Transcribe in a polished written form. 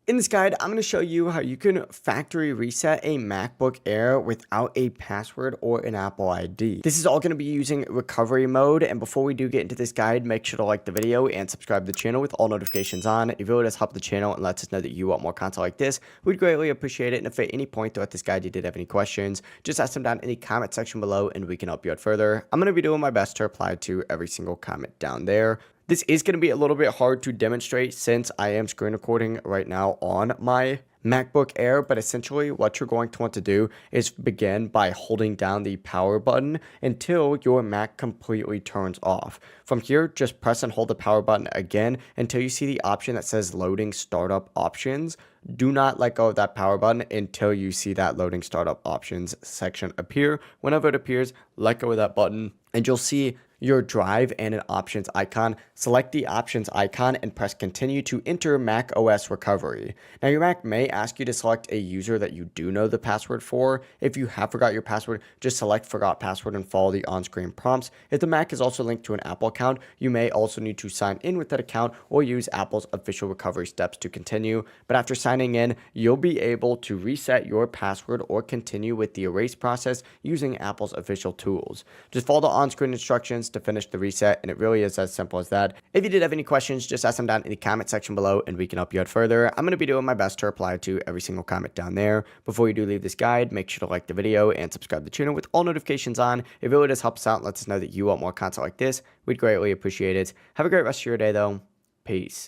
In this guide, I'm going to show you how you can factory reset a MacBook Air without a password or an Apple ID. This is all going to be using recovery mode, and before we do get into this guide, make sure to like the video and subscribe to the channel with all notifications on. It really does help the channel and lets us know that you want more content like this. We'd greatly appreciate it, and if at any point throughout this guide you did have any questions, just ask them down in the comment section below and we can help you out further. I'm going to be doing my best to reply to every single comment down there. This is going to be a little bit hard to demonstrate since I am screen recording right now on my MacBook Air, but essentially what you're going to want to do is begin by holding down the power button until your Mac completely turns off. From here, just press and hold the power button again until you see the option that says loading startup options. Do not let go of that power button until you see that loading startup options section appear. Whenever it appears, let go of that button and you'll see your drive and an options icon. Select the options icon and press continue to enter Mac OS recovery. Now your Mac may ask you to select a user that you do know the password for. If you have forgot your password, just select forgot password and follow the on-screen prompts. If the Mac is also linked to an Apple account, you may also need to sign in with that account or use Apple's official recovery steps to continue. But after signing in, you'll be able to reset your password or continue with the erase process using Apple's official tools. Just follow the on-screen instructions to finish the reset, and it really is as simple as that. If you did have any questions, just ask them down in the comment section below and we can help you out further. I'm going to be doing my best to reply to every single comment down there. Before you do leave this guide, make sure to like the video and subscribe to the channel with all notifications on. It really does help us out and lets us know that you want more content like this. We'd greatly appreciate it. Have a great rest of your day though. Peace.